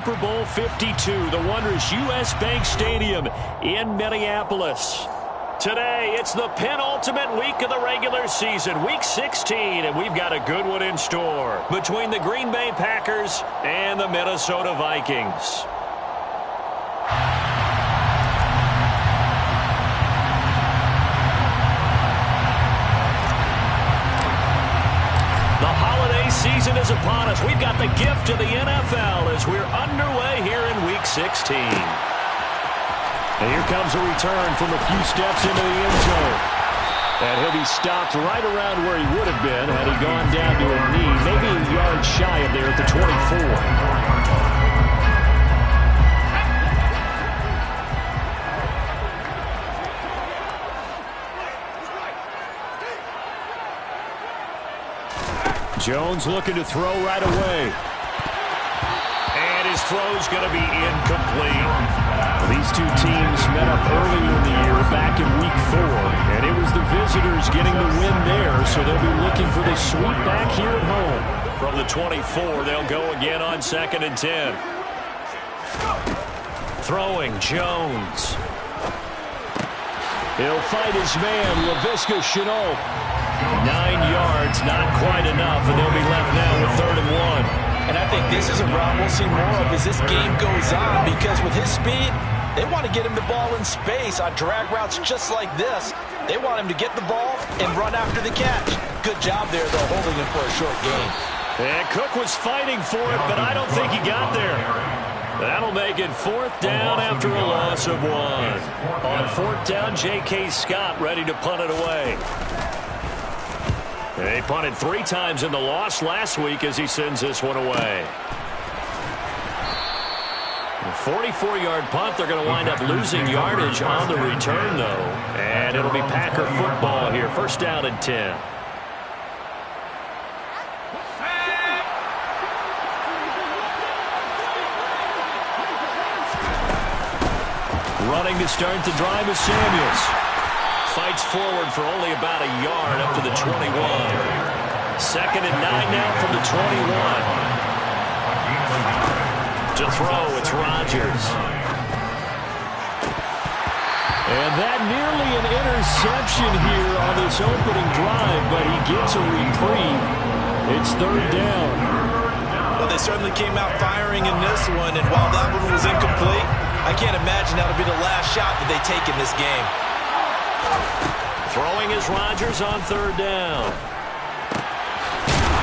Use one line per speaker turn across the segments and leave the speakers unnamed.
Super Bowl 52, the wondrous U.S. Bank Stadium in Minneapolis. Today, it's the penultimate week of the regular season, Week 16, and we've got a good one in store between the Green Bay Packers and the Minnesota Vikings. Season is upon us. We've got the gift of the NFL as we're underway here in Week 16. And here comes a return from a few steps into the end zone. And he'll be stopped right around where he would have been had he gone down to a knee, maybe a yard shy of there at the 24. Jones looking to throw right away. And his throw's going to be incomplete. These two teams met up earlier in the year back in Week 4, and it was the visitors getting the win there, so they'll be looking for the sweep back here at home. From the 24, they'll go again on 2nd and 10. Throwing, Jones. He'll fight his man, Laviska Shenault. 9 yards, not quite enough, and they'll be left now with 3rd and 1.
And I think this is a route we'll see more of as this game goes on, because with his speed, they want to get him the ball in space on drag routes just like this. They want him to get the ball and run after the catch. Good job there, though, holding him for a short gain.
And Cook was fighting for it, but I don't think he got there. That'll make it 4th down after a loss of 1. On 4th down, J.K. Scott ready to punt it away. They punted 3 times in the loss last week as he sends this one away. A 44-yard punt. They're going to wind up losing yardage on the return, though. And it'll be Packer football here. 1st down and 10. Running to start the drive is Samuels. Fights forward for only about a yard up to the 21. 2nd and 9 now from the 21. To throw, it's Rodgers. And that nearly an interception here on this opening drive, but he gets a reprieve. It's 3rd down.
Well, they certainly came out firing in this one, and while that one was incomplete, I can't imagine that'll be the last shot that they take in this game.
Throwing is Rodgers on 3rd down.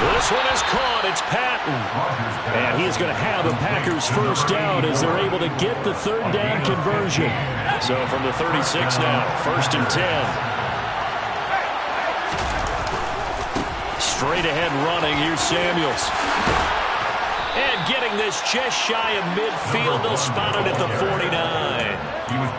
This one is caught. It's Patton. And he's going to have a Packers 1st down as they're able to get the 3rd down conversion. So from the 36 now, 1st and 10. Straight ahead running. Here's Samuels. And getting this just shy of midfield. They'll spot it at the 49.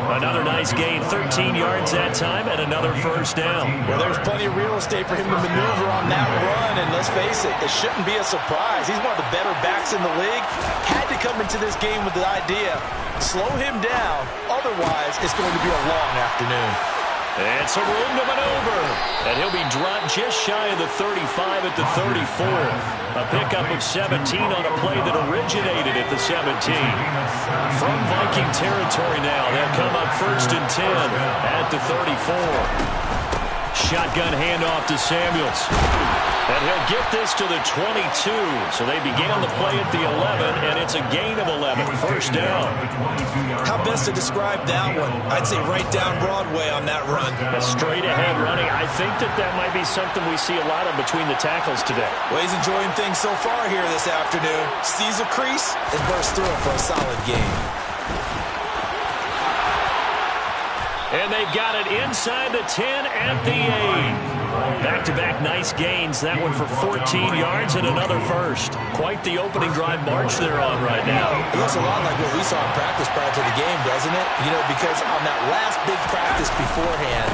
Another nice gain, 13 yards that time, and another 1st down.
Well, there's plenty of real estate for him to maneuver on that run, and let's face it, it shouldn't be a surprise. He's one of the better backs in the league. Had to come into this game with the idea, slow him down, otherwise it's going to be a long afternoon.
And some room to maneuver. And he'll be dropped just shy of the 35 at the 34. A pickup of 17 on a play that originated at the 17. From Viking territory now, they'll come up 1st and 10 at the 34. Shotgun handoff to Samuels. And he'll get this to the 22. So they began the play at the 11, and it's a gain of 11. 1st down.
How best to describe that one? I'd say right down Broadway on that run.
A straight ahead running. I think that might be something we see a lot of between the tackles today.
Well, he's enjoying things so far here this afternoon. Sees a crease and bursts through it for a solid gain.
And they've got it inside the 10 at the 8. Back-to-back nice gains. That one for 14 yards and another 1st. Quite the opening drive march they're on right now.
It looks a lot like what we saw in practice prior to the game, doesn't it? You know, because on that last big practice beforehand,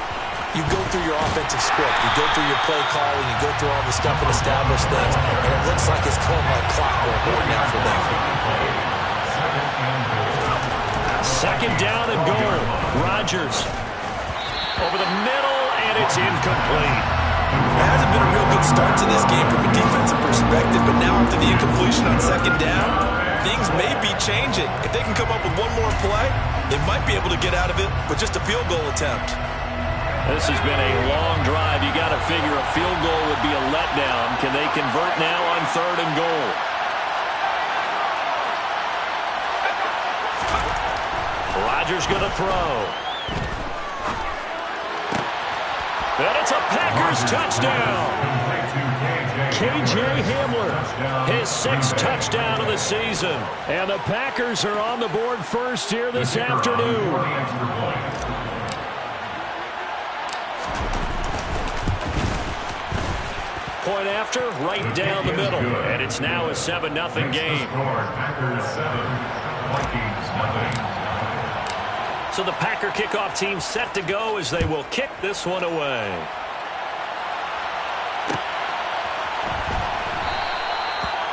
you go through your offensive script, you go through your play calling, you go through all the stuff and establish things, and it looks like it's going like clockwork right now for them.
2nd down and goal. Rodgers over the middle, and it's incomplete.
It hasn't been a real good start to this game from a defensive perspective, but now after the incompletion on 2nd down, things may be changing. If they can come up with one more play, they might be able to get out of it with just a field goal attempt.
This has been a long drive. You got to figure a field goal would be a letdown. Can they convert now on 3rd and goal? Rodgers going to throw. And it's a Packers touchdown. K.J. Hamler, his 6th touchdown of the season. And the Packers are on the board first here this afternoon. Point after, right down the middle. And it's now a 7-0 game. So the Packer kickoff team set to go as they will kick this one away.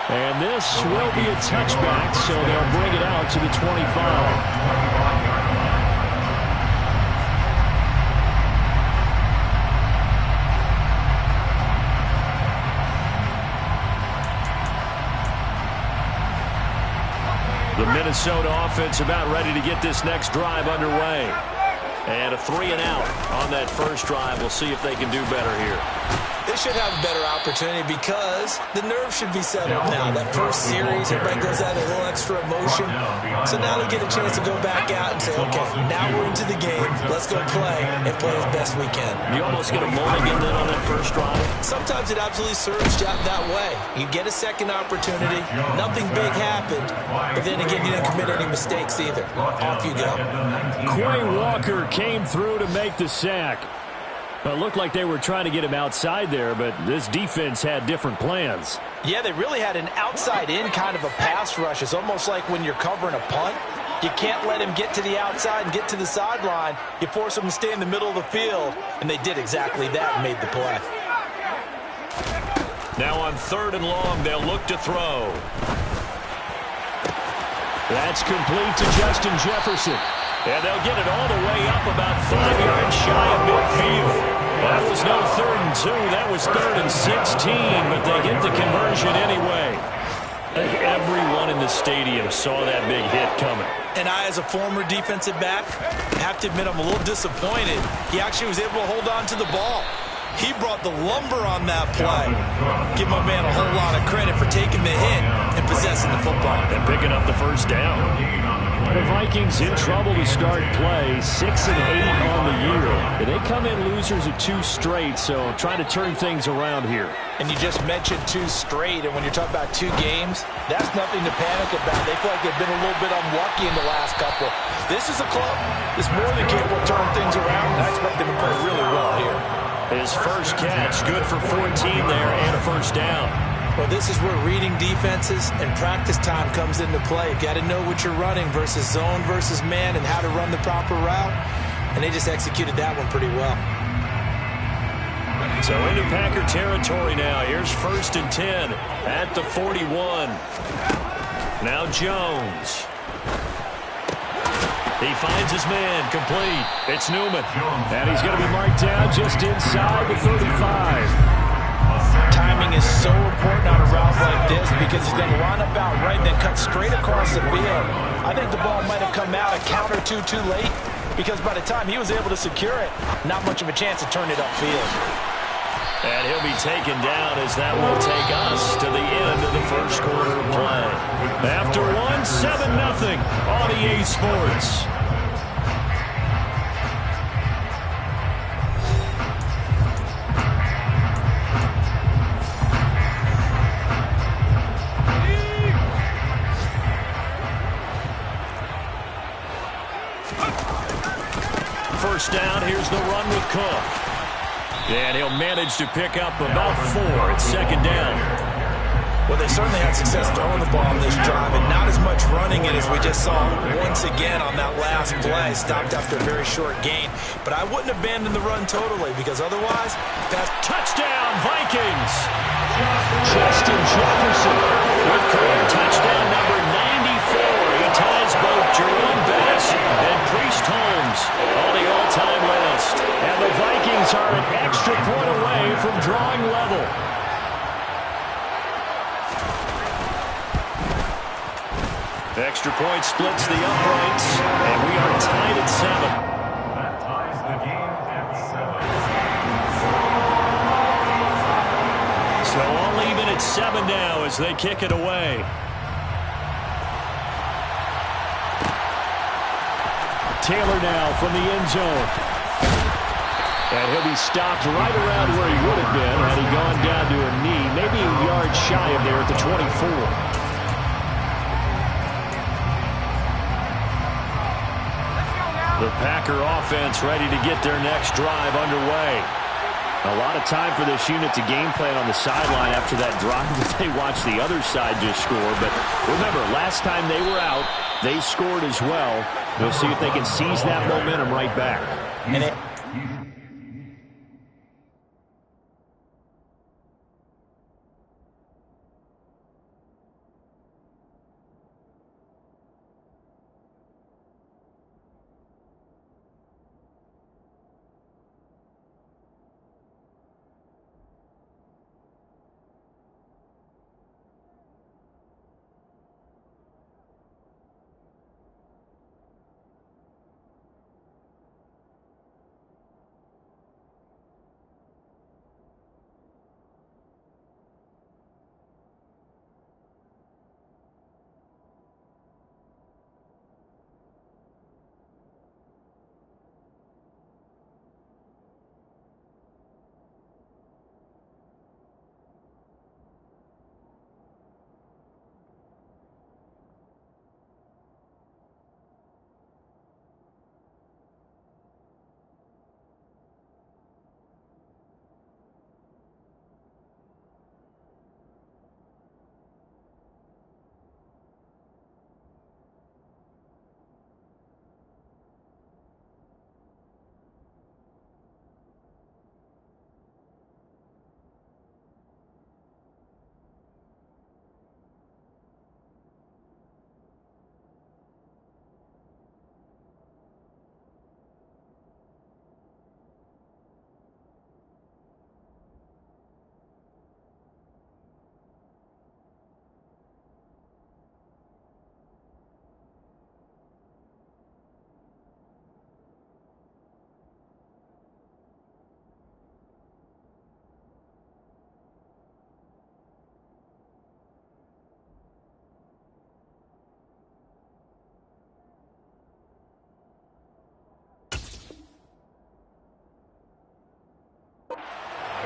And this will be a touchback, so they'll bring it out to the 25. The Minnesota offense about ready to get this next drive underway. And a 3-and-out on that first drive. We'll see if they can do better here.
They should have a better opportunity because the nerves should be settled now. That first series, everybody goes out a little extra emotion. So now they get a chance to go back out and say, okay, now we're into the game. Let's go play and play as best we can.
You almost get a mulligan then on that first drive.
Sometimes it absolutely serves that way. You get a second opportunity. Nothing big happened. But then again, you didn't commit any mistakes either. Off you go.
Quay Walker came through to make the sack. It looked like they were trying to get him outside there, but this defense had different plans.
Yeah, they really had an outside-in kind of a pass rush. It's almost like when you're covering a punt. You can't let him get to the outside and get to the sideline. You force him to stay in the middle of the field, and they did exactly that and made the play.
Now on 3rd and long, they'll look to throw. That's complete to Justin Jefferson. And they'll get it all the way up about 5 yards shy of midfield. That was no 3rd and 2. That was 3rd and 16, but they get the conversion anyway. I think everyone in the stadium saw that big hit coming.
And I, as a former defensive back, have to admit I'm a little disappointed. He actually was able to hold on to the ball. He brought the lumber on that play. Give my man a whole lot of credit for taking the hit and possessing the football.
And picking up the first down. The Vikings in trouble to start play, 6-8 on the year. They come in losers of 2 straight, so trying to turn things around here.
And you just mentioned 2 straight, and when you're talking about 2 games, that's nothing to panic about. They feel like they've been a little bit unlucky in the last couple. This is a club that's more than capable of turning things around, and I expect them to play really well here.
His first catch, good for 14 there, and a first down.
Well, this is where reading defenses and practice time comes into play. You got to know what you're running versus zone versus man and how to run the proper route. And they just executed that one pretty well.
So into Packer territory now. Here's 1st and 10 at the 41. Now Jones. He finds his man, complete. It's Newman. And he's going to be marked down just inside the 35.
Timing is so important on a route like this because he's going to line up out right and then cut straight across the field. I think the ball might have come out a count or two too late because by the time he was able to secure it, not much of a chance to turn it upfield.
And he'll be taken down as that will take us to the end of the first quarter of play. After one, 7-0 on EA Sports. First down, here's the run with Cook. And he'll manage to pick up about 4 at 2nd down.
Well, they certainly had success throwing the ball on this drive, and not as much running it as we just saw once again on that last play. Stopped after a very short gain. But I wouldn't abandon the run totally, because otherwise, that's
touchdown, Vikings! Justin Jefferson with career touchdown number 94. He ties both Jerome Bettis and Priest Holmes on the all-time list. And the Vikings are an extra point away from drawing level. extra point splits the uprights, and we are tied at 7. So all even at 7 now as they kick it away. Taylor now from the end zone. And he'll be stopped right around where he would have been had he gone down to a knee, maybe a yard shy of there at the 24. The Packer offense ready to get their next drive underway. A lot of time for this unit to game plan on the sideline after that drive that they watched the other side just score. But remember, last time they were out, they scored as well. We'll see if they can seize that momentum right back.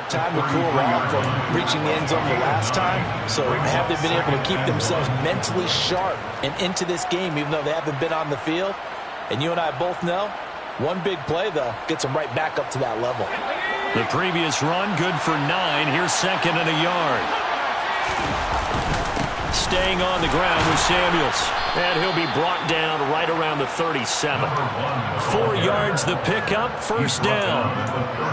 Time to cool off from reaching the end zone the last time. So have they been able to keep themselves mentally sharp and into this game even though they haven't been on the field? And you and I both know, one big play, though, gets them right back up to that level.
The previous run, good for 9. Here's 2nd and a yard. Staying on the ground with Samuels. And he'll be brought down right around the 37. 4 yards the pickup, 1st down.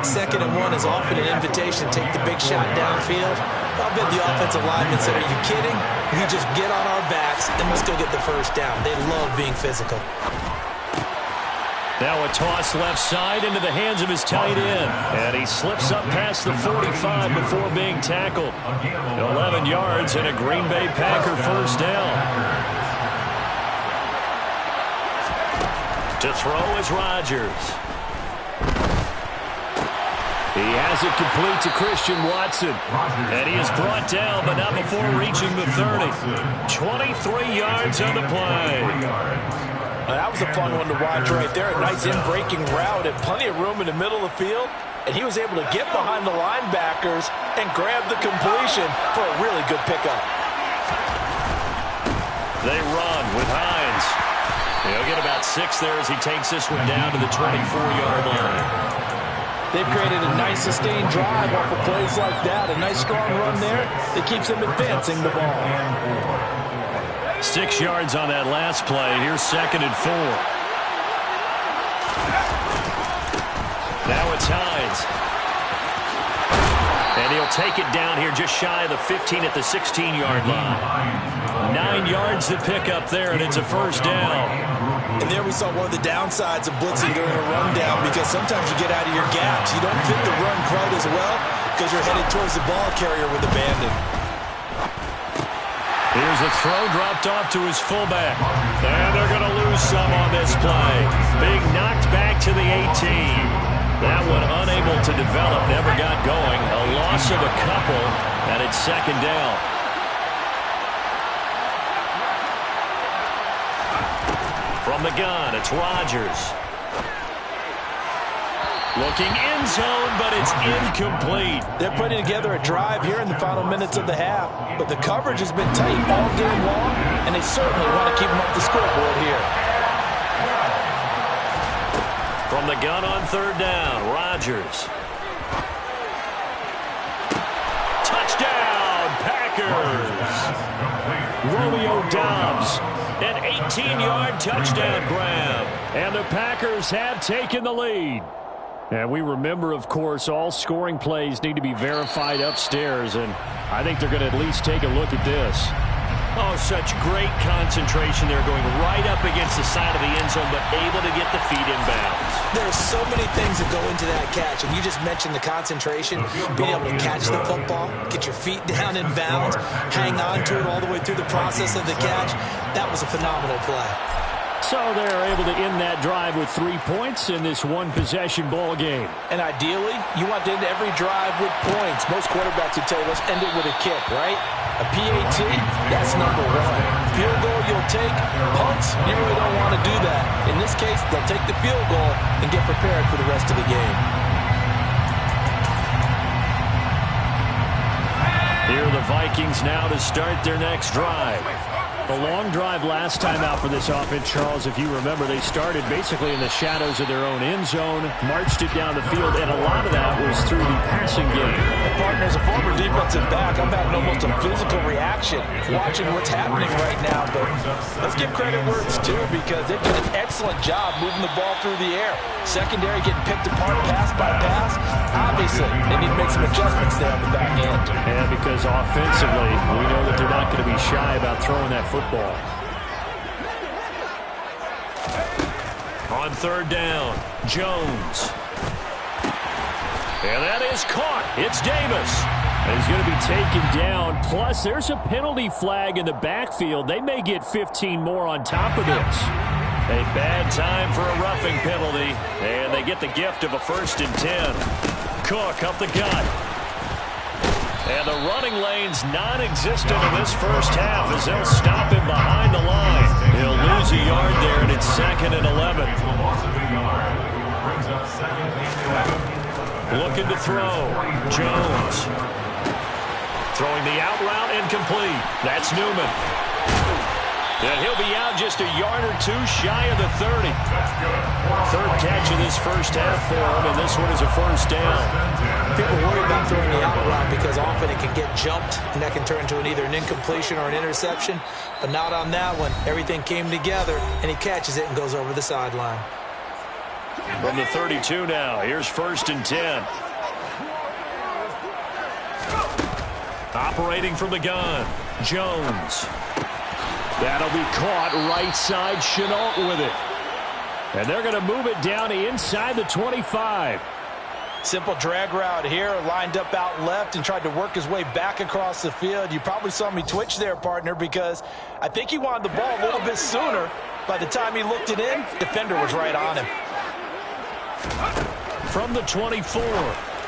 2nd and 1 is often an invitation to take the big shot downfield. I'll bet the offensive lineman said, are you kidding? You just get on our backs and let's go get the 1st down. They love being physical.
Now a toss left side into the hands of his tight end. And he slips up past the 45 before being tackled. 11 yards and a Green Bay Packer 1st down. To throw is Rodgers. He has it complete to Christian Watson. And he is brought down, but not before reaching the 30. 23 yards on the play.
That was a fun one to watch right there. A nice in-breaking route and plenty of room in the middle of the field. And he was able to get behind the linebackers and grab the completion for a really good pickup.
They run with Hines. He'll get about 6 there as he takes this one down to the 24-yard line.
They've created a nice sustained drive off of plays like that. A nice strong run there that keeps them advancing the ball.
6 yards on that last play. Here's 2nd and 4. Now it's Hines. And he'll take it down here just shy of the 15 at the 16-yard line. 9 yards to pick up there, and it's a 1st down.
And there we saw one of the downsides of blitzing during a rundown, because sometimes you get out of your gaps. You don't fit the run quite as well because you're headed towards the ball carrier with abandon.
Here's a throw dropped off to his fullback. And they're going to lose some on this play. Big knocked back to the 18. That one unable to develop, never got going. A loss of a couple, and it's second down. From the gun, it's Rodgers. Looking end zone, but it's incomplete.
They're putting together a drive here in the final minutes of the half, but the coverage has been tight all game long, and they certainly want to keep them up the scoreboard here.
From the gun on third down, Rodgers. Touchdown, Packers! Romeo Doubs, an 18-yard touchdown grab. And the Packers have taken the lead. And we remember, of course, all scoring plays need to be verified upstairs, and I think they're going to at least take a look at this. Oh, such great concentration. They're going right up against the side of the end zone, but able to get the feet inbounds.
There's so many things that go into that catch, and you just mentioned the concentration, being able to catch the football, get your feet down in bounds, hang on to it all the way through the process of the catch. That was a phenomenal play.
So they're able to end that drive with 3 points in this one-possession ball game.
And ideally, you want to end every drive with points. Most quarterbacks would tell you, let's end it with a kick, right? A PAT, that's number one. Field goal you'll take. Punts, you really don't want to do that. In this case, they'll take the field goal and get prepared for the rest of the game.
Here are the Vikings now to start their next drive. A long drive last time out for this offense, Charles. If you remember, they started basically in the shadows of their own end zone, marched it down the field, and a lot of that was through the passing game.
And partner, as a former defensive back, I'm having almost a physical reaction watching what's happening right now. But let's give credit where it's due, because they've done an excellent job moving the ball through the air. Secondary getting picked apart pass by pass. Obviously, they need to make some adjustments there on the back end.
And because offensively, we know that they're not going to be shy about throwing that football. On third down, Jones. And that is caught. It's Davis. And he's going to be taken down. Plus, there's a penalty flag in the backfield. They may get 15 more on top of this. A bad time for a roughing penalty. And they get the gift of a 1st and 10. Cook up the gut. And the running lane's non-existent in this first half as they'll stop him behind the line. He'll lose a yard there, and it's 2nd and 11. Looking to throw. Jones. Throwing the out route incomplete. That's Newman. And he'll be out just a yard or two shy of the 30. Third catch of this first half for him, and this one is a 1st down.
People worry about throwing the out route because often it can get jumped, and that can turn into either an incompletion or an interception. But not on that one. Everything came together, and he catches it and goes over the sideline.
From the 32 now, here's 1st and 10. Operating from the gun, Jones. That'll be caught right side, Shenault with it. And they're going to move it down inside the 25.
Simple drag route here, lined up out left and tried to work his way back across the field. You probably saw me twitch there, partner, because I think he wanted the ball a little bit sooner. By the time he looked it in, defender was right on him.
From the 24,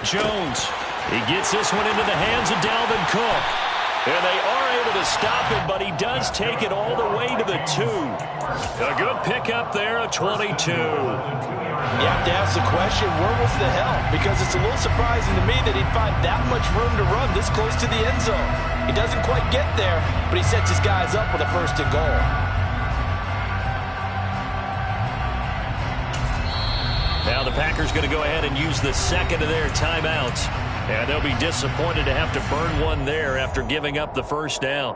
Jones. He gets this one into the hands of Dalvin Cook. And they are able to stop him, but he does take it all the way to the 2. A good pickup there, a 22.
You have to ask the question, where was the help? Because it's a little surprising to me that he'd find that much room to run this close to the end zone. He doesn't quite get there, but he sets his guys up with a 1st and goal.
Now the Packers going to go ahead and use the 2nd of their timeouts. And they'll be disappointed to have to burn one there after giving up the 1st down.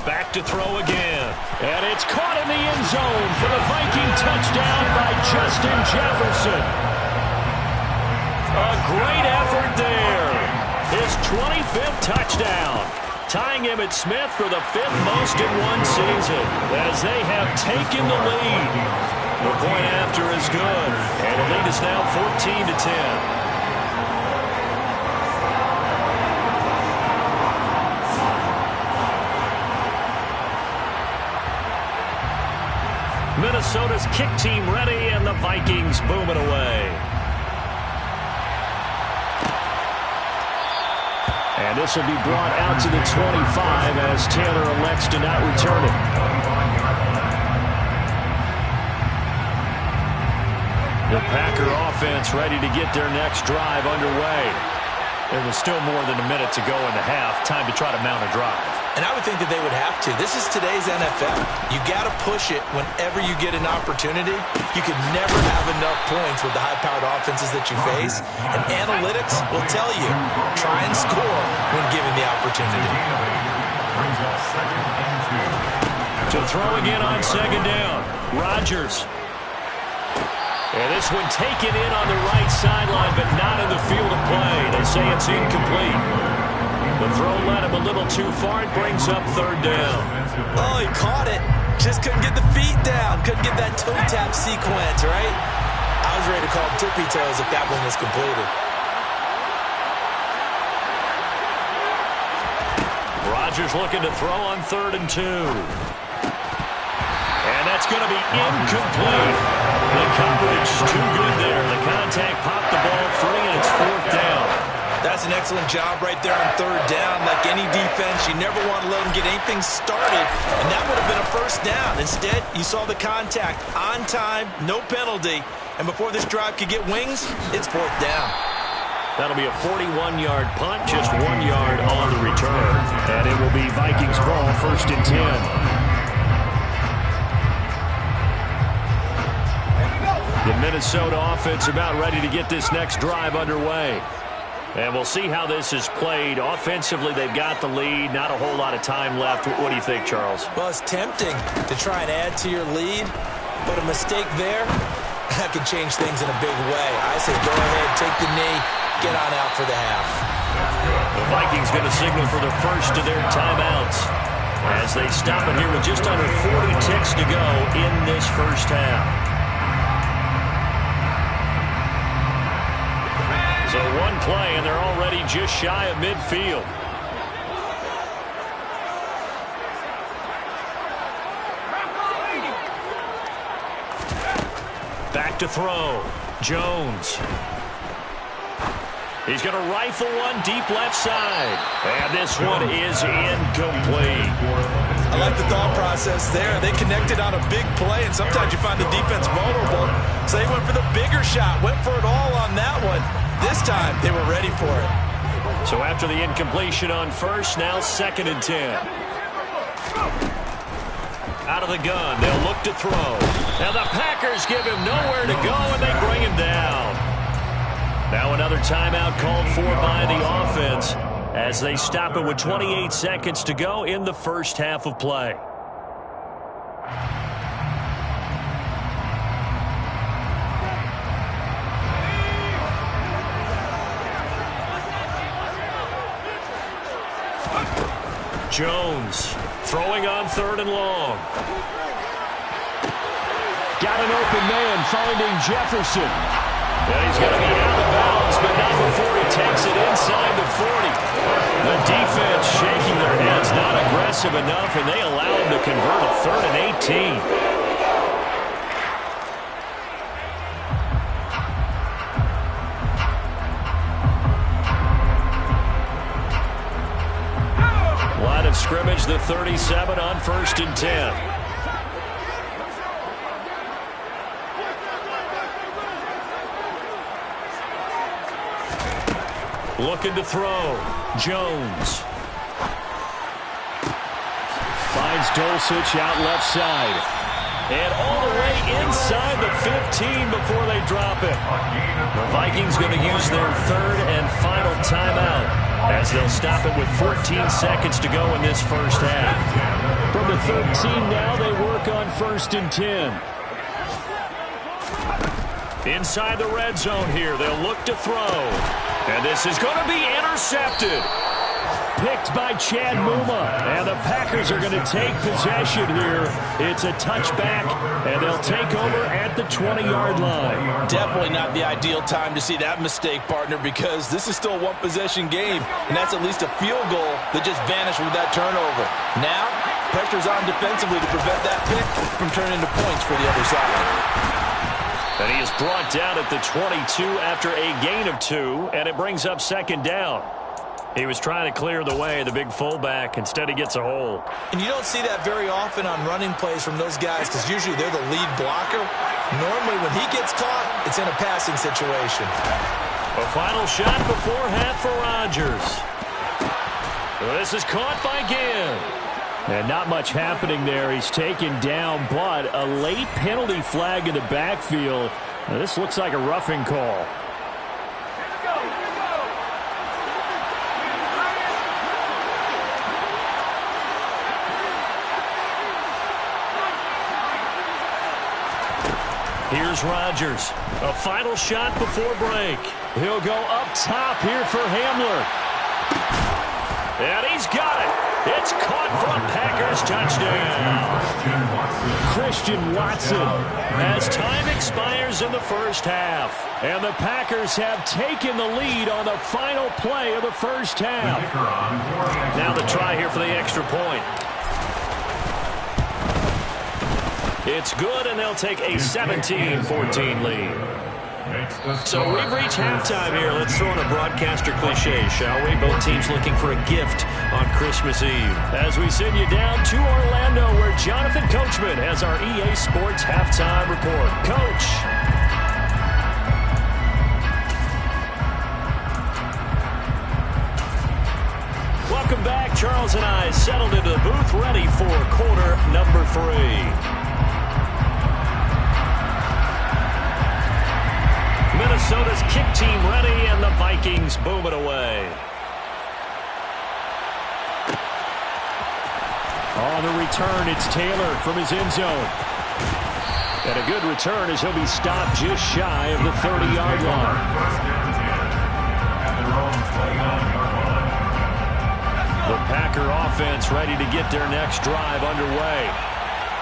Back to throw again. And it's caught in the end zone for the Viking touchdown by Justin Jefferson. A great effort there. His 25th touchdown. tying Emmitt Smith for the 5th most in one season as they have taken the lead. The point after is good, and the lead is now 14-10. Minnesota's kick team ready, and the Vikings boom it away. And this will be brought out to the 25 as Taylor elects to not return it. The Packer offense ready to get their next drive underway. There was still more than a minute to go in the half. Time to try to mount a drive.
And I would think that they would have to. This is today's NFL. You got to push it whenever you get an opportunity. You can never have enough points with the high-powered offenses that you face. And analytics will tell you, try and score when given the opportunity.
So throwing in on second down, Rodgers. And this one taken in on the right sideline, but not in the field of play. They say it's incomplete. The throw led him a little too far. It brings up third down.
Oh, he caught it. Just couldn't get the feet down. Couldn't get that toe tap sequence, right? I was ready to call him tippy toes if that one was completed.
Rodgers looking to throw on 3rd and 2. And that's going to be incomplete. The coverage too good there. The contact popped the ball free, and it's 4th down.
That's an excellent job right there on 3rd down. Like any defense, you never want to let them get anything started, and that would have been a 1st down. Instead, you saw the contact on time, no penalty, and before this drive could get wings, it's 4th down.
That'll be a 41-yard punt, just 1 yard on the return. And it will be Vikings ball, 1st and 10. The Minnesota offense about ready to get this next drive underway. And we'll see how this is played. Offensively, they've got the lead. Not a whole lot of time left. What do you think, Charles?
Well, it's tempting to try and add to your lead, but a mistake there, that could change things in a big way. I say go ahead, take the knee, get on out for the half.
The Vikings going to signal for the first of their timeouts as they stop it here with just under 40 ticks to go in this first half. So one play, and they're already just shy of midfield. Back to throw. Jones. He's going to rifle one deep left side. And this one is incomplete.
I like the thought process there. They connected on a big play, and sometimes you find the defense vulnerable. So they went for the bigger shot, went for it all on that one. This time, they were ready for it.
So after the incompletion on 1st, now 2nd and 10. Out of the gun, they'll look to throw. Now the Packers give him nowhere to go, and they bring him down. Now another timeout called for by the offense as they stop it with 28 seconds to go in the first half of play. Jones throwing on 3rd and long. Got an open man finding Jefferson. And he's going to be out of bounds, but not before he takes it inside the 40. The defense shaking their heads, not aggressive enough, and they allow him to convert a 3rd and 18. Scrimmage the 37 on 1st and 10. Looking to throw. Jones. Finds Dulcich out left side. And all the way inside the 15 before they drop it. The Vikings going to use their 3rd and final timeout as they'll stop it with 14 seconds to go in this first half. From the 13 now, they work on 1st and 10. Inside the red zone here, they'll look to throw. And this is going to be intercepted. Picked by Chad Muma. And the Packers are going to take possession here. It's a touchback, and they'll take over at the 20-yard line.
Definitely not the ideal time to see that mistake, partner, because this is still a one-possession game, and that's at least a field goal that just vanished with that turnover. Now, pressure's on defensively to prevent that pick from turning into points for the other side.
And he is brought down at the 22 after a gain of 2, and it brings up second down. He was trying to clear the way, the big fullback. Instead, he gets a hole.
And you don't see that very often on running plays from those guys because usually they're the lead blocker. Normally, when he gets caught, it's in a passing situation.
A final shot before half for Rodgers. This is caught by Ginn. And not much happening there. He's taken down, but a late penalty flag in the backfield. Now, this looks like a roughing call. Here's Rodgers. A final shot before break. He'll go up top here for Hamler. And he's got it. It's caught for a Packers touchdown. Christian Watson as time expires in the first half. And the Packers have taken the lead on the final play of the first half. Now the try here for the extra point. It's good, and they'll take a 17-14 lead. So we've reached halftime here. Let's throw in a broadcaster cliche, shall we? Both teams looking for a gift on Christmas Eve. As we send you down to Orlando, where Jonathan Coachman has our EA Sports halftime report. Coach. Welcome back. Charles and I settled into the booth, ready for quarter number 3. Minnesota's kick team ready, and the Vikings boom it away. On the return, it's Taylor from his end zone. And a good return as he'll be stopped just shy of the 30-yard line. The Packer offense ready to get their next drive underway.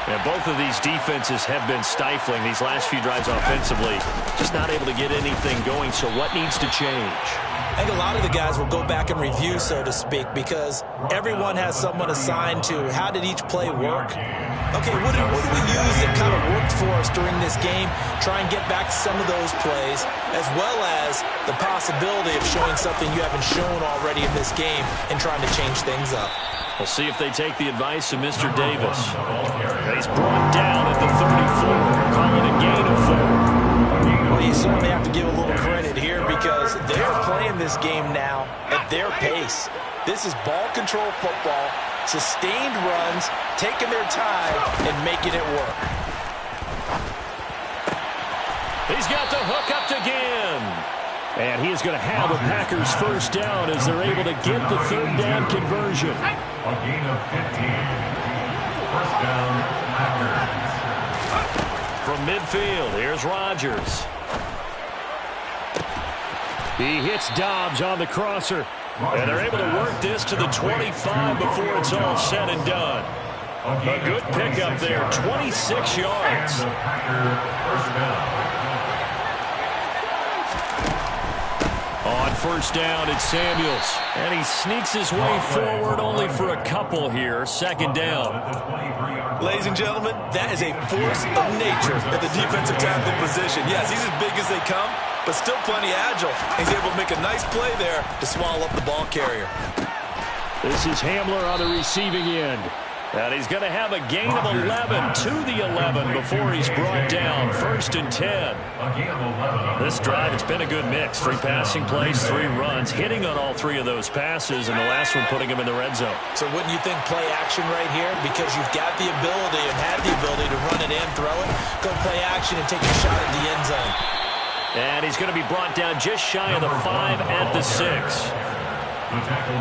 And both of these defenses have been stifling these last few drives offensively. Just not able to get anything going, so what needs to change?
I think a lot of the guys will go back and review, so to speak, because everyone has someone assigned to how did each play work. Okay, what do we use that kind of worked for us during this game? Try and get back to some of those plays, as well as the possibility of showing something you haven't shown already in this game and trying to change things up.
We'll see if they take the advice of Mr. Davis. He's brought down at the 34, calling a gain of 4.
Well, you certainly have to give a little credit here because they're playing this game now at their pace. This is ball control football, sustained runs, taking their time, and making it work.
He's got the hook up to Ginn. And he is going to have a Packers first down as they're able to get the third down conversion.
A gain of 15. First down, Packers.
From midfield, here's Rodgers. He hits Dobbs on the crosser. And they're able to work this to the 25 before it's all said and done. A good pickup there, 26 yards.
First down.
On first down, it's Samuels. And he sneaks his way forward only for a couple here. Second down.
Ladies and gentlemen, that is a force of nature at the defensive tackle position. Yes, he's as big as they come, but still plenty agile. He's able to make a nice play there to swallow up the ball carrier.
This is Hamler on the receiving end. And he's going to have a gain of 11 to the 11 before he's brought down. First and 10. This drive, it's been a good mix. 3 passing plays, 3 runs, hitting on all 3 of those passes, and the last one putting him in the red zone.
So wouldn't you think play action right here? Because you've got the ability and had the ability to run it in, throw it, go play action and take a shot at the end zone.
And he's going to be brought down just shy of the 5 at the 6.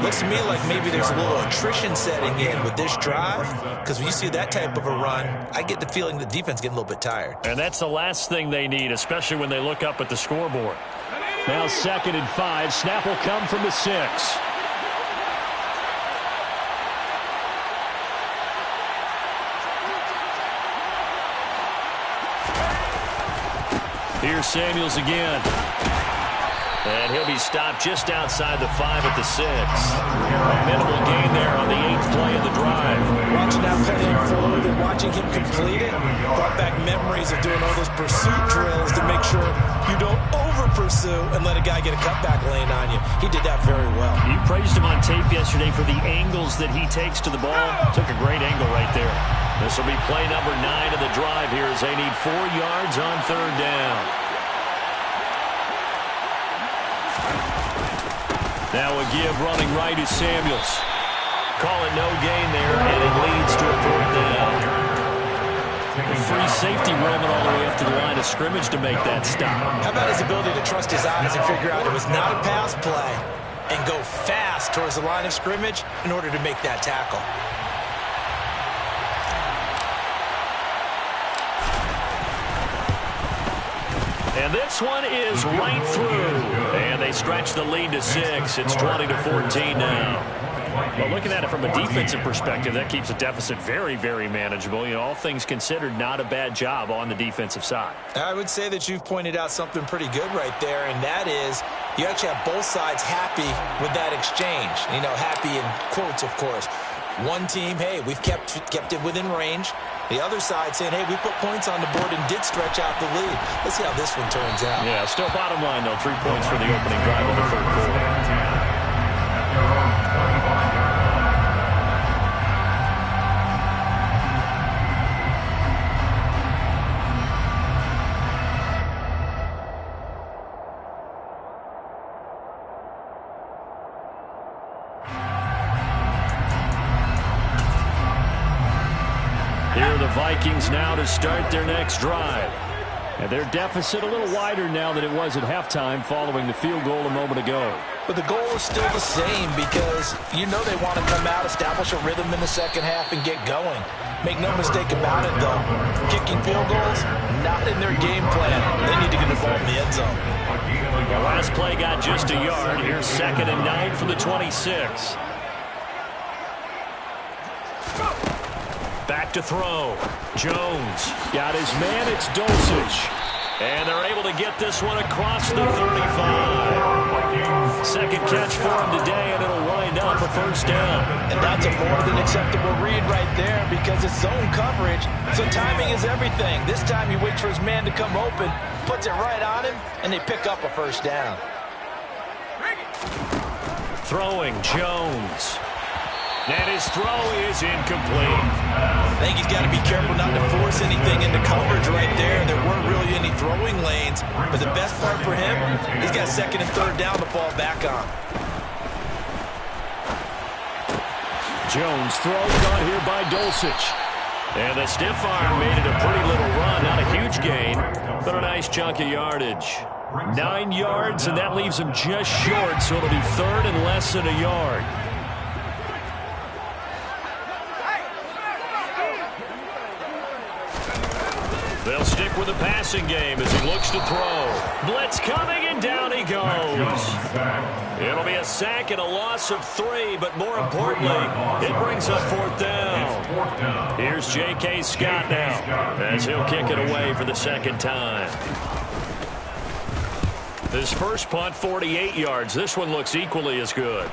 Looks to me like maybe there's a little attrition setting in with this drive, because when you see that type of a run, I get the feeling the defense getting a little bit tired.
And that's the last thing they need, especially when they look up at the scoreboard. Now 2nd and 5. Snap will come from the 6. Here's Samuels again. And he'll be stopped just outside the 5 at the 6. A minimal gain there on the 8th play of the drive.
Watching that play unfold and watching him complete it brought back memories of doing all those pursuit drills to make sure you don't over-pursue and let a guy get a cutback lane on you. He did that very well.
You praised him on tape yesterday for the angles that he takes to the ball. Took a great angle right there. This will be play number 9 of the drive here as they need 4 yards on 3rd down. Now a give running right is Samuels. Call it no gain there, and it leads to a 4th down. The free safety roaming all the way up to the line of scrimmage to make that stop.
How about his ability to trust his eyes and figure out it was not a pass play and go fast towards the line of scrimmage in order to make that tackle?
And this one is right through. And they stretch the lead to 6. It's 20-14 now. Well, looking at it from a defensive perspective, that keeps the deficit very, very manageable. You know, all things considered, not a bad job on the defensive side.
I would say that you've pointed out something pretty good right there, and that is you actually have both sides happy with that exchange. You know, happy in quotes, of course. One team, hey, we've kept it within range. The other side saying, hey, we put points on the board and did stretch out the lead. Let's see how this one turns out.
Yeah, still bottom line, though. 3 points for the opening drive of the 3rd quarter. Here are the Vikings now to start their next drive. And their deficit a little wider now than it was at halftime following the field goal a moment ago.
But the goal is still the same because you know they want to come out, establish a rhythm in the second half, and get going. Make no mistake about it, though. Kicking field goals, not in their game plan. They need to get the ball in the end zone.
The last play got just a yard. Here's 2nd and 9 from the 26. Back to throw. Jones got his man. It's Dulcich. And they're able to get this one across the 35. Second catch for him today, and it'll wind up a 1st down.
And that's a more than acceptable read right there because it's zone coverage, so timing is everything. This time he waits for his man to come open, puts it right on him, and they pick up a 1st down.
Throwing Jones. And his throw is incomplete.
I think he's got to be careful not to force anything into coverage right there. There weren't really any throwing lanes. But the best part for him, he's got 2nd and 3rd down to fall back on.
Jones throws on here by Dulcich. And the stiff arm made it a pretty little run. Not a huge gain, but a nice chunk of yardage. 9 yards, and that leaves him just short, so it'll be 3rd and less than a yard. They'll stick with the passing game as he looks to throw. Blitz coming, and down he goes. It'll be a sack and a loss of 3, but more importantly, it brings up 4th down. Here's J.K. Scott now as he'll kick it away for the 2nd time. His first punt, 48 yards. This one looks equally as good.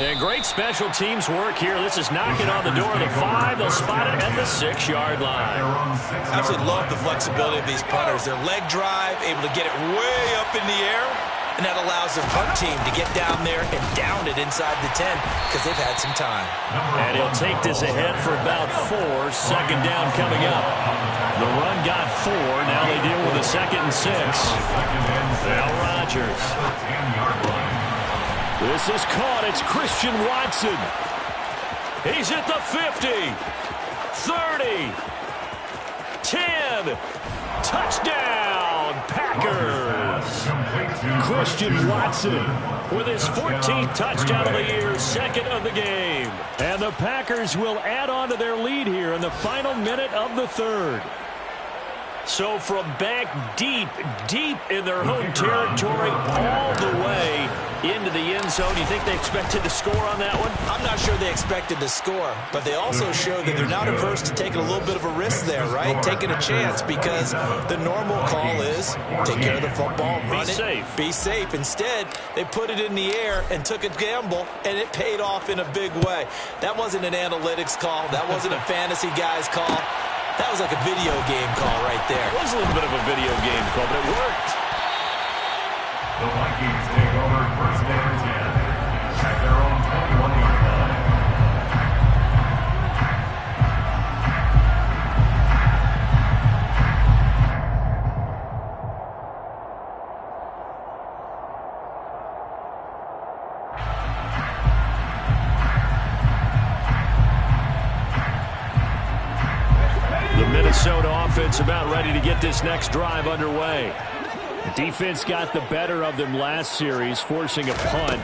And great special teams work here. This is knocking on the door of the 5. They'll spot it at the 6-yard line.
Absolutely love the flexibility of these punters. Their leg drive, able to get it way up in the air, and that allows their punt team to get down there and down it inside the 10 because they've had some time.
And he'll take this ahead for about 4. 2nd down coming up. The run got 4. Now they deal with a 2nd and 6. Now Rodgers. This is caught. It's Christian Watson. He's at the 50. 30. 10. Touchdown, Packers. Christian Watson with his 14th touchdown of the year, 2nd of the game. And the Packers will add on to their lead here in the final minute of the 3rd. So from back deep in their home territory all the way into into the end zone. Do you think they expected to score on that one?
I'm not sure they expected to score, but they also showed that they're not averse to taking a little bit of a risk there, right? Taking a chance, because the normal call is take care of the football, run it, be safe. Instead, they put it in the air and took a gamble, and it paid off in a big way. That wasn't an analytics call. That wasn't a fantasy guy's call. That was like a video game call right there.
It was a little bit of a video game call, but it worked.
The Vikings take over first and 10 at their own 21-yard line.
The Minnesota offense about ready to get this next drive underway. Defense got the better of them last series, forcing a punt.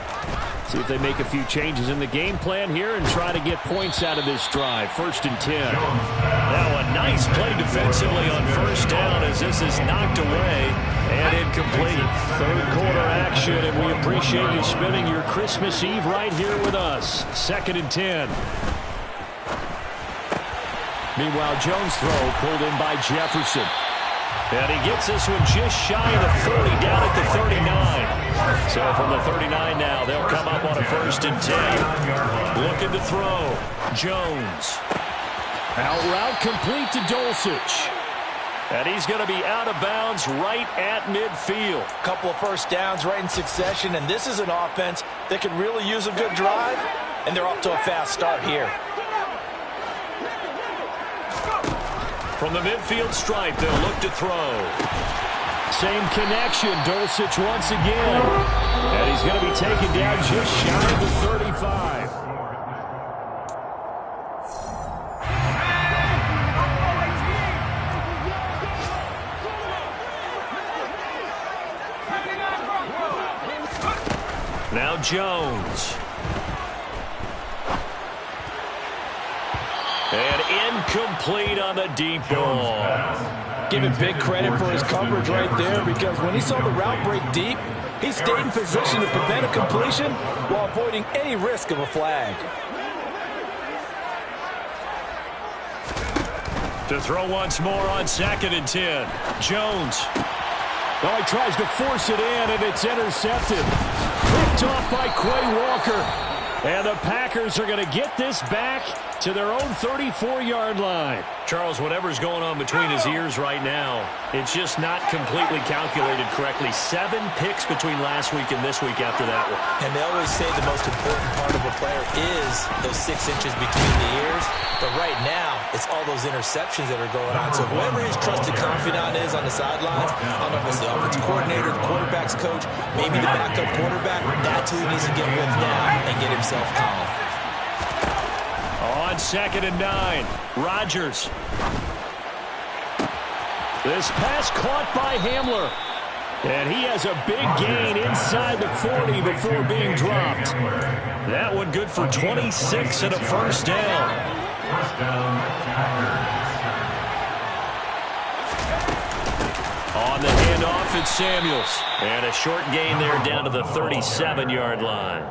See if they make a few changes in the game plan here and try to get points out of this drive. 1st and 10. Now a nice play defensively on first down as this is knocked away and incomplete. 3rd quarter action, and we appreciate you spending your Christmas Eve right here with us. 2nd and 10. Meanwhile, Jones' throw pulled in by Jefferson. And he gets this one just shy of the 40, down at the 39. So from the 39 now, they'll come up on a 1st and 10. Looking to throw. Jones. Out route complete to Dulcich. And he's going to be out of bounds right at midfield.
A couple of first downs right in succession, and this is an offense that could really use a good drive, and they're off to a fast start here.
From the midfield stripe, they'll look to throw. Same connection, Dulcich once again. And he's going to be taken down just shy of the 35. Now Jones. And incomplete on the deep ball.
Give him big credit for his coverage right there, because when he saw the route break deep, he stayed in position to prevent a completion while avoiding any risk of a flag.
To throw once more on 2nd and 10. Jones. Oh, he tries to force it in, and it's intercepted. Picked off by Quay Walker. And the Packers are going to get this back to their own 34-yard line. Charles, whatever's going on between his ears right now, it's just not completely calculated correctly. 7 picks between last week and this week after that one.
And they always say the most important part of a player is those 6 inches between the ears. But right now, it's all those interceptions that are going on. So whoever his trusted confidant is on the sidelines, I don't know if it's the offensive coordinator, the quarterback's coach, maybe the backup quarterback, that's who he needs to get with now and get himself calm.
On 2nd and 9, Rodgers. This pass caught by Hamler. And he has a big gain inside the 40 before being dropped. That one good for 26 and a first down.
First down, Packers.
On the handoff, it's Samuels. And a short gain there down to the 37-yard line.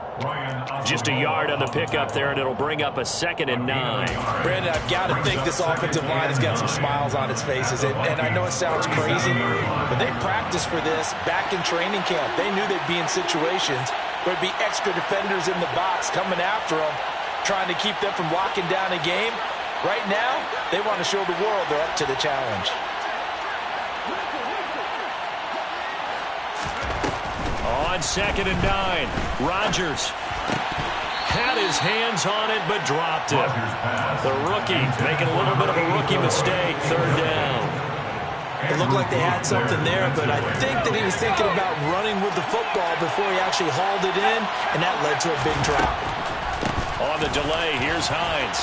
Just a yard on the pickup there, and it'll bring up a 2nd and 9.
Brandon, I've got to think this offensive line has got some smiles on its faces. And I know it sounds crazy, but they practiced for this back in training camp. They knew they'd be in situations where there'd be extra defenders in the box coming after them, trying to keep them from locking down a game. Right now, they want to show the world they're up to the challenge.
On 2nd and 9, Rodgers had his hands on it but dropped it. The rookie making a little bit of a rookie mistake, 3rd down.
It looked like they had something there, but I think that he was thinking about running with the football before he actually hauled it in, and that led to a big drop.
On the delay, here's Hines.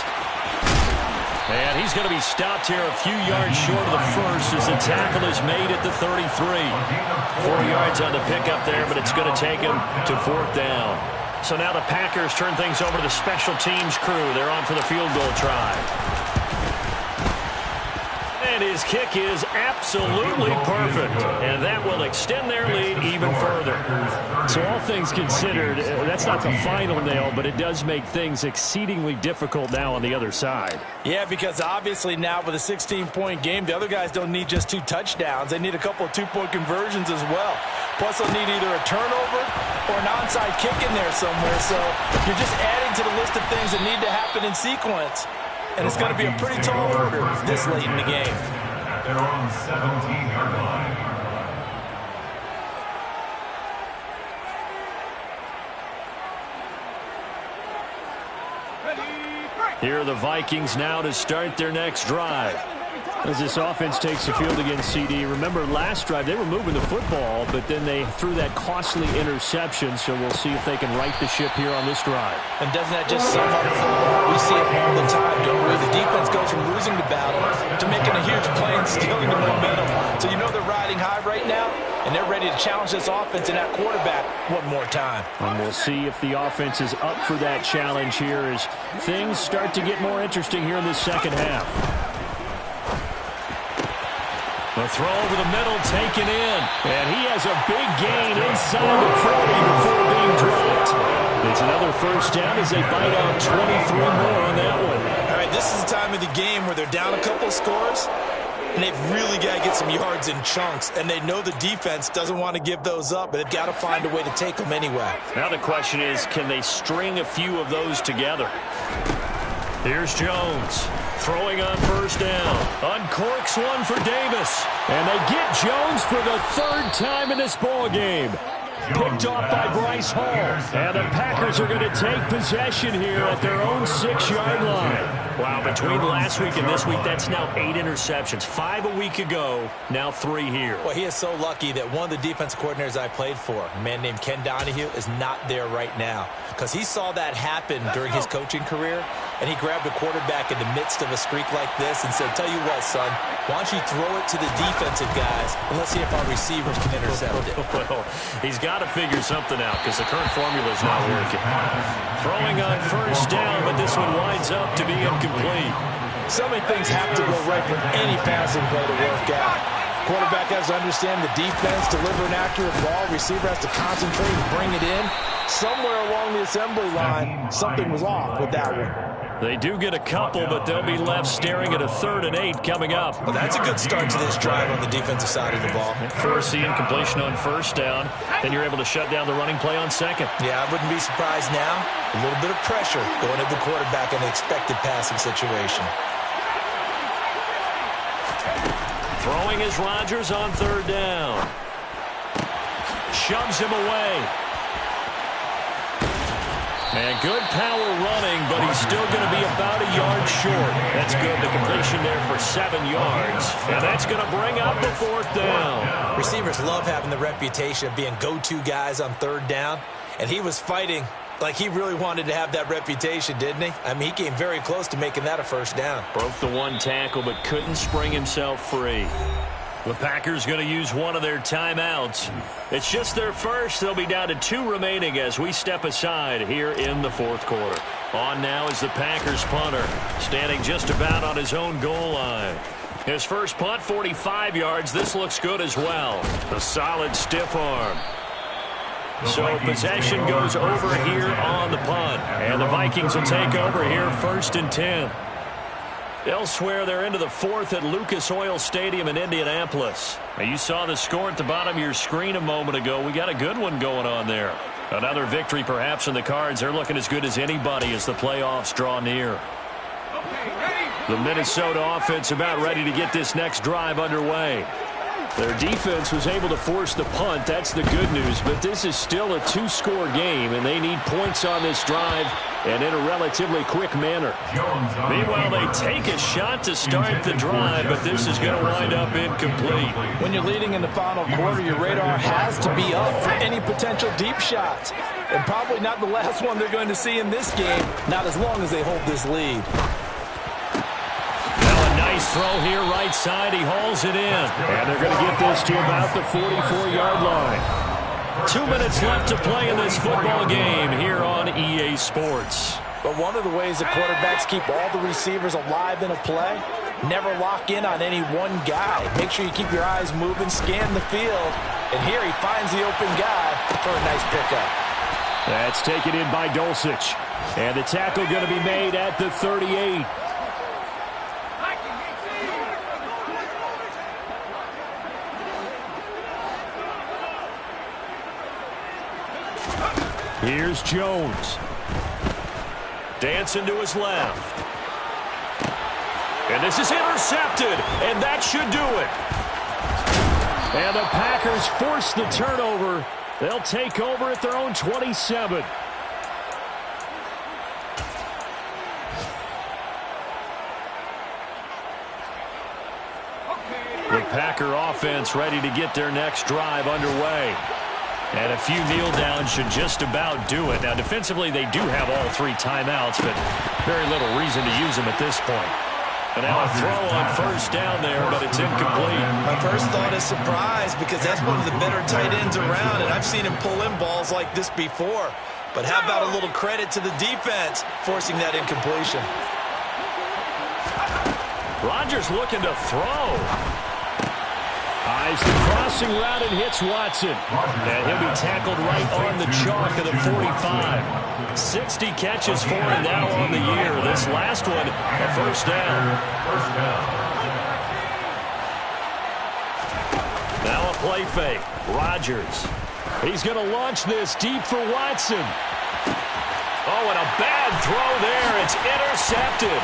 And he's going to be stopped here a few yards short of the first as the tackle is made at the 33. 4 yards on the pickup there, but it's going to take him to 4th down. So now the Packers turn things over to the special teams crew. They're on for the field goal try. And his kick is absolutely perfect. And that will extend their lead even further.
So all things considered, that's not the final nail, but it does make things exceedingly difficult now on the other side.
Yeah, because obviously now with a 16-point game, the other guys don't need just 2 touchdowns. They need a couple of 2-point conversions as well. Plus, they'll need either a turnover or an onside kick in there somewhere. So you're just adding to the list of things that need to happen in sequence. And it's going to be a pretty tall order this late in the game.
At their own 17-yard line.
Here are the Vikings now to start their next drive.
As this offense takes the field against CD, remember last drive they were moving the football, but then they threw that costly interception, so we'll see if they can right the ship here on this drive.
And doesn't that just sum up football? We see it all the time, don't we? The defense goes from losing the battle to making a huge play and stealing the momentum. So you know they're riding high right now, and they're ready to challenge this offense and that quarterback one more time.
And we'll see if the offense is up for that challenge here as things start to get more interesting here in this second half.
The throw over the middle taken in. And he has a big gain inside the 40 before being dropped. It's another first down as they bite out 23 more on that one.
All right, this is the time of the game where they're down a couple of scores, and they've really got to get some yards in chunks. And they know the defense doesn't want to give those up, but they've got to find a way to take them anyway.
Now the question is, can they string a few of those together? Here's Jones. Throwing on first down. Uncorks one for Davis. And they get Jones for the 3rd time in this ball game. Picked off by Bryce Hall. And the Packers are going to take possession here at their own 6-yard line. Wow, between last week and this week, that's now 8 interceptions. 5 a week ago, now 3 here.
Well, he is so lucky that one of the defensive coordinators I played for, a man named Ken Donahue, is not there right now. Because he saw that happen during his coaching career, and he grabbed a quarterback in the midst of a streak like this and said, tell you what, son, why don't you throw it to the defensive guys, and let's see if our receivers can intercept it.
Well, he's got to figure something out because the current formula is not working. Throwing on first down, but this one winds up to be incomplete.
So many things have to go right for any passing play to work out. Quarterback has to understand the defense, deliver an accurate ball. Receiver has to concentrate and bring it in. Somewhere along the assembly line, something was off with that one.
They do get a couple, but they'll be left staring at a 3rd and 8 coming up.
Well, that's a good start to this drive on the defensive side of the ball.
Force the incompletion on first down. Then you're able to shut down the running play on second.
Yeah, I wouldn't be surprised now. A little bit of pressure going at the quarterback in an expected passing situation.
Throwing is Rodgers on 3rd down. Shoves him away. And good power running, but he's still going to be about a yard short. That's good. The completion there for 7 yards. And that's going to bring up the 4th down.
Receivers love having the reputation of being go-to guys on 3rd down. And he was fighting like he really wanted to have that reputation, didn't he? I mean, he came very close to making that a first down.
Broke the 1 tackle, but couldn't spring himself free. The Packers going to use one of their timeouts. It's just their first. They'll be down to 2 remaining as we step aside here in the 4th quarter. On now is the Packers punter, standing just about on his own goal line. His first punt, 45 yards. This looks good as well. A solid stiff arm. So possession goes over here on the punt. And the Vikings will take over here 1st and 10. Elsewhere, they're into the 4th at Lucas Oil Stadium in Indianapolis. Now, you saw the score at the bottom of your screen a moment ago. We got a good one going on there. Another victory perhaps in the cards. They're looking as good as anybody as the playoffs draw near. The Minnesota offense about ready to get this next drive underway. Their defense was able to force the punt. That's the good news. But this is still a 2-score game, and they need points on this drive and in a relatively quick manner. Meanwhile, they take a shot to start the drive, but this is going to wind up incomplete.
When you're leading in the final quarter, your radar has to be up for any potential deep shots. And probably not the last one they're going to see in this game, not as long as they hold this lead.
Nice throw here, right side. He hauls it in. And they're going to get this to about the 44-yard line. 2 minutes left to play in this football game here on EA Sports.
But one of the ways the quarterbacks keep all the receivers alive in a play Never lock in on any one guy. Make sure you keep your eyes moving, scan the field. And here he finds the open guy for a nice pickup.
That's taken in by Dulcich. And the tackle going to be made at the 38. Here's Jones.
Dancing to his left. And this is intercepted, and that should do it.
And the Packers force the turnover. They'll take over at their own 27. The Packer offense ready to get their next drive underway. And a few kneel downs should just about do it. Now, defensively, they do have all 3 timeouts, but very little reason to use them at this point. And now a throw on first down there, but it's incomplete.
My first thought is surprise, because that's one of the better tight ends around, and I've seen him pull in balls like this before. But how about a little credit to the defense forcing that incompletion?
Rodgers looking to throw.
Eyes the crossing route and hits Watson. And he'll be tackled right on the chalk of the 45.
60 catches for him now on the year. This last one, a first down. Now a play fake. Rodgers.
He's going to launch this deep for Watson.
Oh, and a bad throw there. It's intercepted.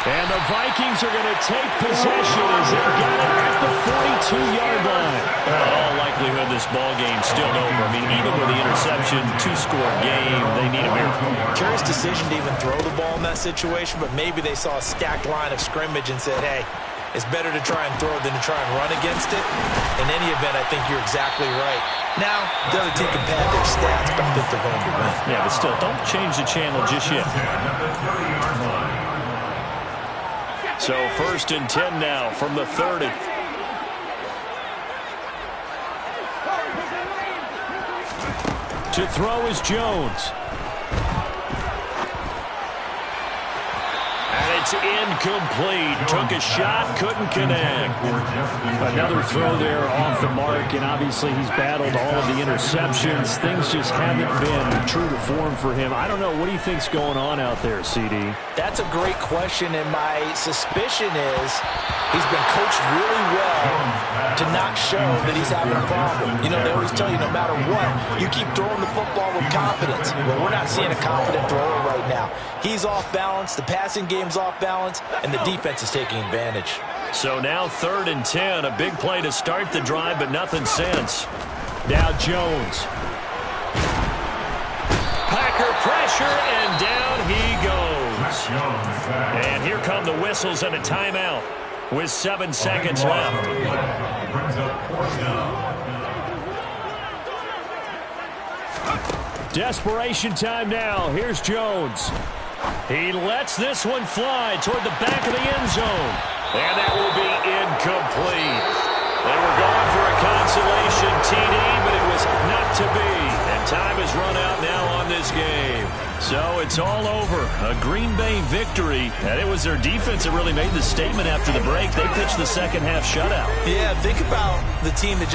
And the Vikings are going to take possession as they've got it at the 42-yard line.
All likelihood this ball game's still over. I mean, even with the interception, 2-score game, they need a miracle.
Curious decision to even throw the ball in that situation, but maybe they saw a stacked line of scrimmage and said, hey, it's better to try and throw than to try and run against it. In any event, I think you're exactly right. Now, the other team can pad their stats, but I think they're going to win.
Yeah, but still, don't change the channel just yet. So 1st and 10 now from the 30.
To throw is Jones.
And it's incomplete. Took a shot, couldn't connect.
Another throw there off the mark, and obviously he's battled all of the interceptions. Things just haven't been true to form for him. I don't know. What do you think's going on out there, CD?
That's a great question, and my suspicion is he's been coached really well to not show that he's having a problem. You know, they always tell you no matter what, you keep throwing the football with confidence. Well, we're not seeing a confident thrower right now. He's off balance, the passing game's off balance, and the defense is taking advantage.
So now 3rd and 10, a big play to start the drive, but nothing since.
Now Jones.
Packer pressure, and down he goes. And here come the whistles and a timeout with 7 seconds left.
Desperation time now. Here's Jones.
He lets this one fly toward the back of the end zone. And that will be incomplete. They were going for a consolation TD, but it was not to be. And time has run out now on this game. So it's all over. A Green Bay victory. And it was their defense that really made the statement after the break. They pitched the second half shutout.
Yeah, think about the team that